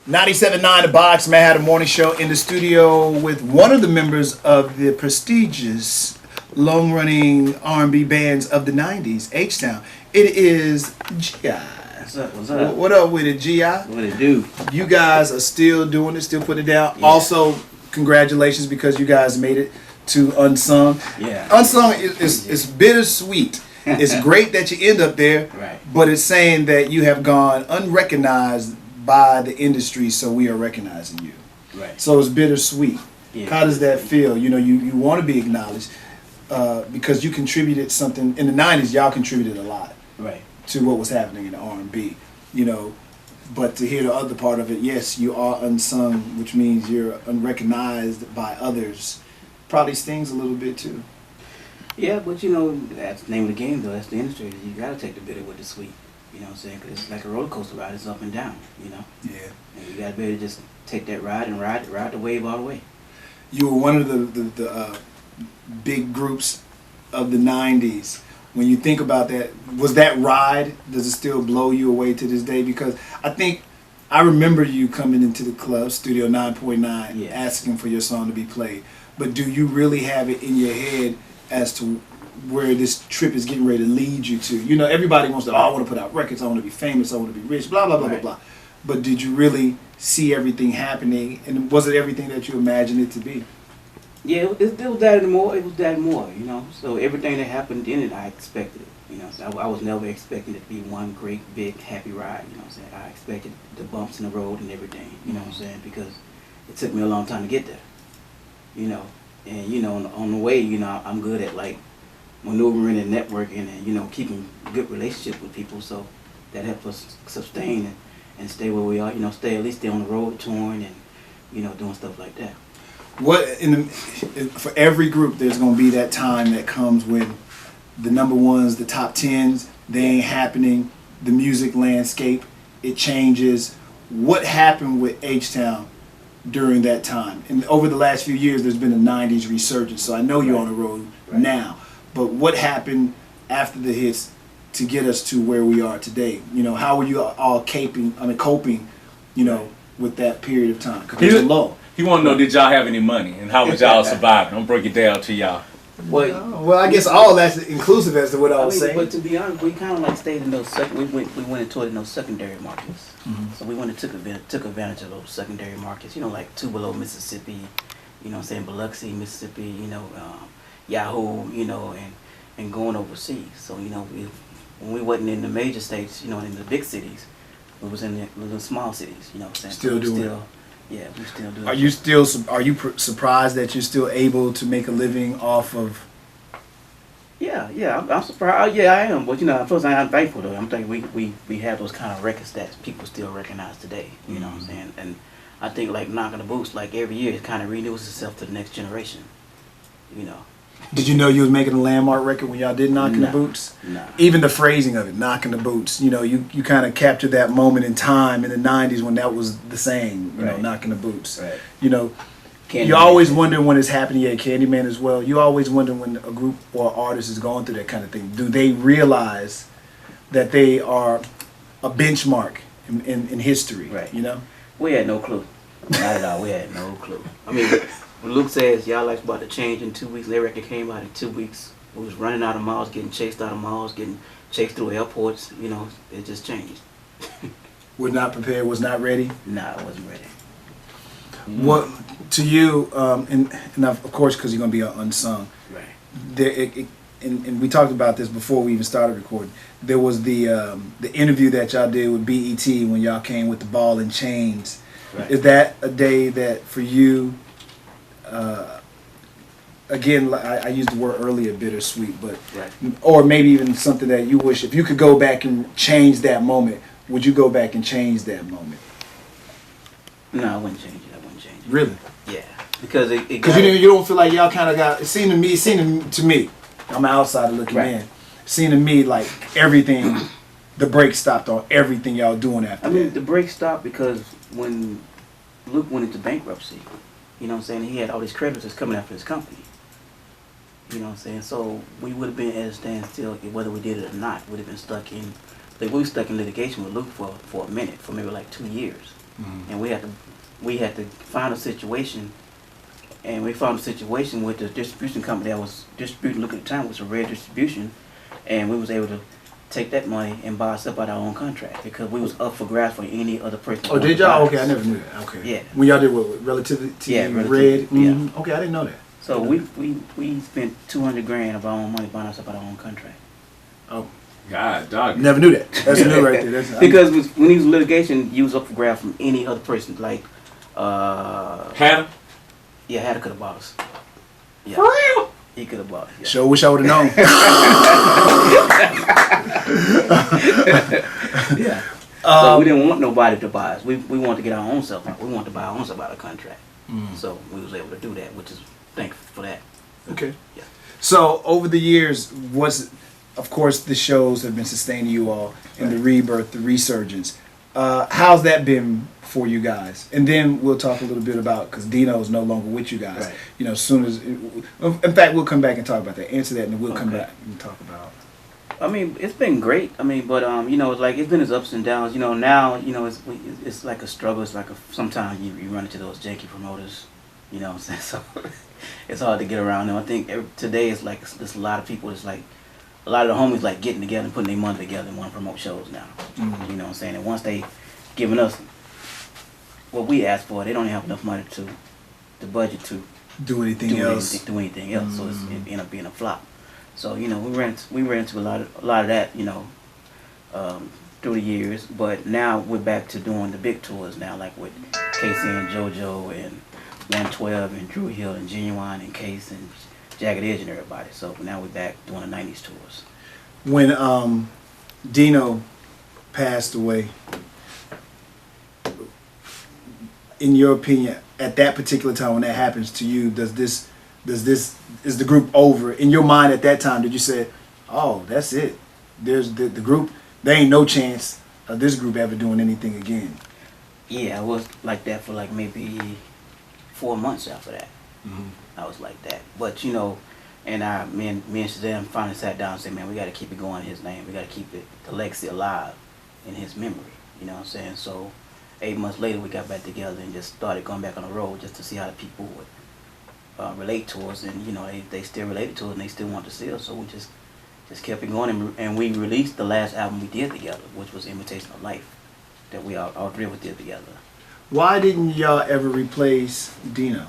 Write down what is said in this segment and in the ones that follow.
97.9 The Box, man, had a morning show in the studio with one of the members of the prestigious long-running R&B bands of the 90s, H-Town. It is G.I. What's up? What's up? What up with it, G.I.? What it do? You guys are still doing it, still putting it down. Yeah. Also, congratulations because you guys made it to Unsung. Yeah. Unsung is bittersweet. It's great that you end up there, Right. but it's saying that you have gone unrecognized by the industry, so we are recognizing you. Right. So it's bittersweet. Yeah. How does that feel? You know, you want to be acknowledged because you contributed something. In the 90s, y'all contributed a lot Right. to what was happening in the R&B, you know. But to hear the other part of it, yes, you are unsung, which means you're unrecognized by others. Probably stings a little bit too. Yeah, but you know, that's the name of the game, though. That's the industry. You gotta take the bitter with the sweet. You know what I'm saying? 'Cause it's like a roller coaster ride. It's up and down. You know. Yeah. And you gotta be able to just take that ride and ride the wave all the way. You were one of the big groups of the 90s. When you think about that, was that ride, does it still blow you away to this day? Because I remember you coming into the club, Studio 9.9, Yeah. asking for your song to be played. But do you really have it in your head as to where this trip is getting ready to lead you to? You know, everybody wants to, I want to put out records, I want to be famous, I want to be rich, blah, blah, blah, Right. blah, blah. But did you really see everything happening? And was it everything that you imagined it to be? Yeah, it was that and more. It was that and more. You know. So everything that happened in it, I expected it. You know. So I was never expecting it to be one great, big, happy ride. You know what I'm saying? I expected the bumps in the road and everything. You know what I'm saying? Because it took me a long time to get there. You know. And you know, on the way, you know, I'm good at like maneuvering and networking and you know keeping good relationships with people. So that helps us sustain and stay where we are. You know, at least stay on the road touring and you know doing stuff like that. What for every group, there's gonna be that time that comes when the number ones, the top tens, they ain't happening. The music landscape, it changes. What happened with H-Town during that time? And over the last few years, there's been a '90s resurgence. So I know you're on the road now. But what happened after the hits to get us to where we are today? You know, how were you all coping? You know, with that period of time? Because it was low. He want to know, did y'all have any money and how was y'all surviving? I'm break it down to y'all. Well, I guess all that's inclusive as to what I was saying. But to be honest, we kind of like stayed in those we went and toured in those secondary markets. Mm-hmm. So we went and took advantage of those secondary markets. You know, like Tupelo, Mississippi. You know, what I'm saying Biloxi, Mississippi. You know, Yahoo. You know, and going overseas. So you know, when we wasn't in the major states, you know, in the big cities, we was in the little small cities. You know, what I'm saying Still doing it. Yeah, we still do. Are you surprised that you're still able to make a living off of? Yeah, I'm surprised. Yeah, I am. But you know, first I'm thankful though. I'm thinking we have those kind of records that people still recognize today. You know what I'm saying? And I think like knocking the boots, like every year, it kind of renews itself to the next generation. You know. Did you know you was making a landmark record when y'all did Knocking the Boots? Nah. Even the phrasing of it, Knocking the Boots. You know, you kind of captured that moment in time in the '90s when that was the saying. You know, Right. Knocking the Boots. Right. You know. Candyman. You always wonder when it's happening. Yeah, Candyman as well. You always wonder when a group or artist is going through that kind of thing. Do they realize that they are a benchmark in history? Right. You know? We had no clue. Not at all. We had no clue. I mean, when Luke says y'all life's about to change in 2 weeks, their record came out in 2 weeks. We was running out of malls, getting chased out of malls, getting chased through airports. You know, it just changed. Was not prepared. Was not ready. Nah, I wasn't ready. What to you? And of course, because you're gonna be unsung. Right. There, and we talked about this before we even started recording. There was the interview that y'all did with BET when y'all came with the ball and chains. Right. Is that a day that for you? Again, I used the word earlier, bittersweet, but Right. or maybe even something that you wish if you could go back and change that moment. Would you go back and change that moment? No, I wouldn't change it. Really? Yeah, because it Because you don't feel like y'all kind of got. It seemed to me, I'm an outsider looking Right. in. It seemed to me like everything, the break stopped on everything y'all doing after I mean, that. the break stopped because when Luke went into bankruptcy, you know what I'm saying, he had all these creditors coming after his company. You know what I'm saying? So we would have been at a standstill whether we did it or not. Would have been stuck in, like we were stuck in litigation with Luke for a minute, for maybe like 2 years. and we had to find a situation, and we found a situation with the distribution company that was distributing. Look at the time, was a Red Distribution, and we was able to take that money and buy us up out our own contract because we was up for grabs for any other person. Oh, did y'all? Okay, I never knew that. Okay. Yeah. When y'all did what? Relativity Yeah, Red? Relativity, yeah. Mhm. Okay, I didn't know that. So we spent $200,000 of our own money buying us up our own contract. Oh, God, dog. never knew that. That's new right there. Because when he was in litigation, you was up for grab from any other person. Like, Had Hatter could have bought us. Yeah. For real? He could have bought us. Yeah. Sure wish I would have known. Yeah. So we didn't want nobody to buy us. We wanted to get our own stuff out. We wanted to buy our own stuff out of contract. So we was able to do that, which is thankful for that. Okay. Yeah. So over the years, of course the shows have been sustaining you all, and the rebirth, the resurgence. How's that been for you guys? And then we'll talk a little bit about, because Dino is no longer with you guys. Right. You know, as soon as, in fact, we'll come back and talk about that. Answer that, and then we'll come back and talk about. I mean, it's been great. I mean, but you know, it's like it's been its ups and downs. You know, now you know it's like a struggle. It's like sometimes you run into those janky promoters. You know what I'm saying? So it's hard to get around them. I think today it's like there's a lot of people. It's like a lot of the homies like getting together and putting their money together and want to promote shows now. You know what I'm saying? And once they giving us what we asked for, they don't have enough money to budget to Do anything else. do anything else. So it ended up being a flop. So you know we ran into a lot of that, you know, through the years. But now we're back to doing the big tours now, like with Casey and JoJo and 112 and Drew Hill and Genuine and Case and Jagged Edge and everybody. So now we're back doing the '90s tours. When Dino passed away, in your opinion, at that particular time when that happens to you, is the group over? In your mind at that time, did you say, oh, that's it, there's the group, there ain't no chance of this group ever doing anything again? Yeah, I was like that for like maybe 4 months after that. I was like that. But you know, and me and Shazam finally sat down and said, man, we got to keep it going in his name. We got to keep the legacy alive in his memory. You know what I'm saying? So 8 months later, we got back together and just started going back on the road just to see how the people would relate to us. And you know, they still related to us and they still want to see us. So we just kept it going, and we released the last album we did together, which was Imitation of Life, that we all three of us did together. Why didn't y'all ever replace Dino?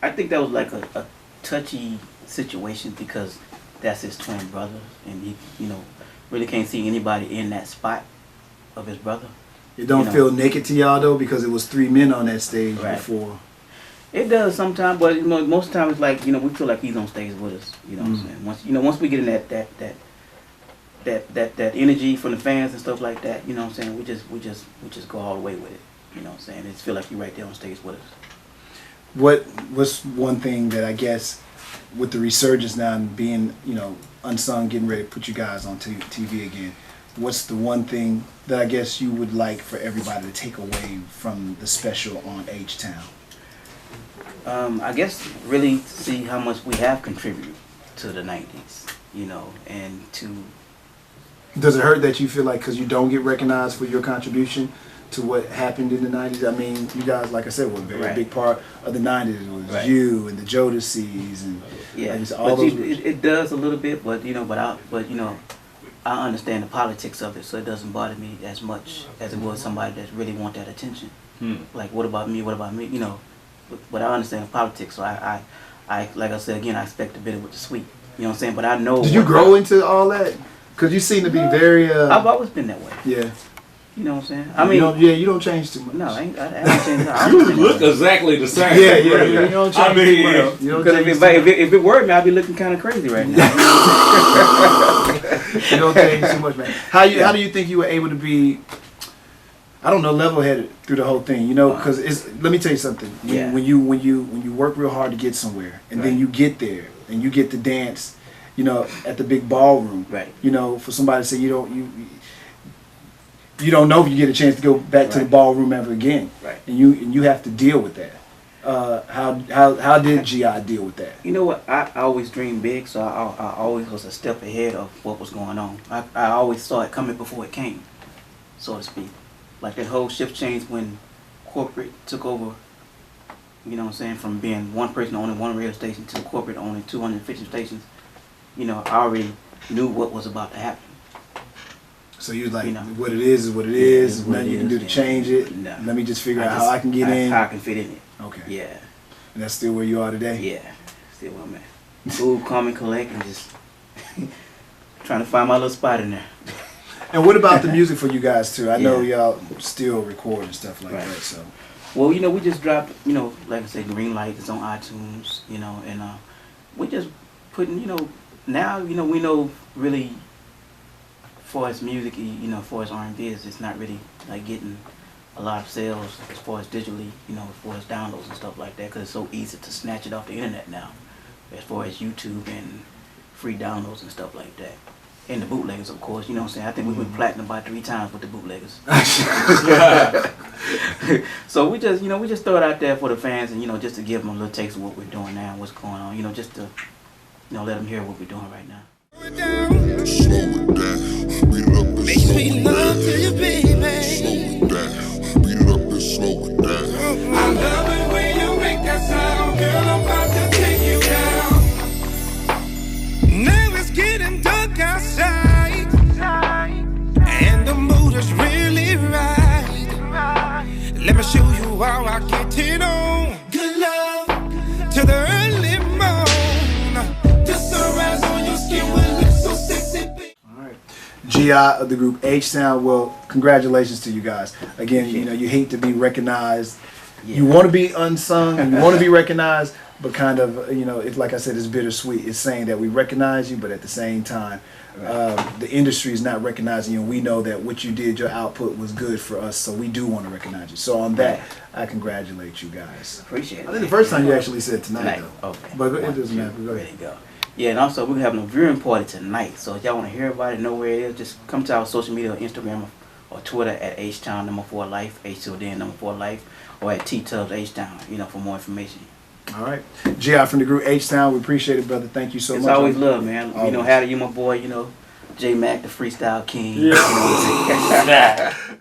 I think that was like a touchy situation because that's his twin brother, and he, you know, really can't see anybody in that spot of his brother. It don't feel naked to y'all though, because it was 3 men on that stage before. It does sometimes, but you know, most of the time it's like, you know, we feel like he's on stage with us. You know what I'm saying? Once we get in that energy from the fans and stuff like that, you know what I'm saying? We just go all the way with it. You know what I'm saying? It feel like you're right there on stage with us. What's one thing that I guess with the resurgence now and being, you know, Unsung getting ready to put you guys on TV again, what's the one thing that I guess you would like for everybody to take away from the special on H-Town? I guess really see how much we have contributed to the 90s, you know, and to... Does it hurt that you feel like because you don't get recognized for your contribution to what happened in the 90s? I mean, you guys, like I said, were a very big part of the 90s. It was you and the Jodeci's and all those. It does a little bit, but you know, I understand the politics of it, so it doesn't bother me as much as it would somebody that really want that attention. Like, what about me? What about me? You know, but I understand the politics, so I like I said again, I expect the bitter with the sweet. You know what I'm saying? But I know. Did you grow into all that? Because you seem to be very. I've always been that way. Yeah. You know what I'm saying? I mean, you don't change too much. No, I haven't changed. You look exactly the same. Yeah. You don't change too much. Because if it were me, I'd be looking kind of crazy right now. You don't change too much, man. How do you think you were able to be, I don't know, level-headed through the whole thing? You know, because let me tell you something. When you work real hard to get somewhere, and then you get there, and you get to dance, you know, at the big ballroom. Right. You know, for somebody to say you don't know if you get a chance to go back to the ballroom ever again. Right. And you have to deal with that. How did G.I. deal with that? You know what? I always dreamed big, so I always was a step ahead of what was going on. I always saw it coming before it came, so to speak. like that whole shift change when corporate took over. You know what I'm saying? From being one person owning one radio station to corporate owning 250 stations. You know, I already knew what was about to happen. So you was like, You know. what it is what it Yeah, is. it is what Nothing it you can do is, to yeah. change it. No. Let me just figure out how I can get in. How I can fit in it. Okay. Yeah. And that's still where you are today? Yeah. Still where I'm at. Food, come and collect, and just trying to find my little spot in there. And what about the music for you guys too? I know Yeah. y'all still record and stuff like Right. that, so. Well, you know, we just dropped, you know, like I said, Green Light is on iTunes, you know, and we just putting, you know, now, you know, we know really, for as music, you know, for as R&B, it's not really like getting a lot of sales as far as digitally, you know, as far as downloads and stuff like that, because it's so easy to snatch it off the internet now, as far as YouTube and free downloads and stuff like that. And the bootleggers, of course, you know what I'm saying? I think we went platinum about 3 times with the bootleggers. So we just, you know, we just throw it out there for the fans, and, you know, just to give them a little taste of what we're doing now and what's going on, you know, just to, you know, let them hear what we're doing right now. Slow it down, beat it up and Makes slow me it love down. to you, baby. Slow it down, beat it up and slow it down. I love it when you make that sound, girl. I'm about to take you down. Now it's getting dark outside, and the mood is really right. Let me show you how I get it on. Good love to the early morn. The sunrise on your skin will look so sexy, baby. Alright. G.I. of the group H-Sound, well, congratulations to you guys. Again, you know, you hate to be recognized. You want to be unsung, and you want to be recognized, but kind of, you know, it's like I said, it's bittersweet. It's saying that we recognize you, but at the same time, the industry is not recognizing you, and we know that what you did, your output was good for us, so we do want to recognize you. So on that, I congratulate you guys. Appreciate it. I think the first time you actually said tonight, though. Okay. But it doesn't matter. Go There ahead. you go. Yeah, and also we're having a viewing party tonight. So if y'all want to hear about it, know where it is, just come to our social media, Instagram or Twitter at H-Town 4 Life, H-T-O-N 4 Life, or at T-Tubs H-Town, you know, for more information. All right. G.I. from the group H-Town, we appreciate it, brother. Thank you so It's much. always love, man. You know, Always. Hattie, you my boy, you know, J Mac, the freestyle king. Yeah. You know what I'm saying?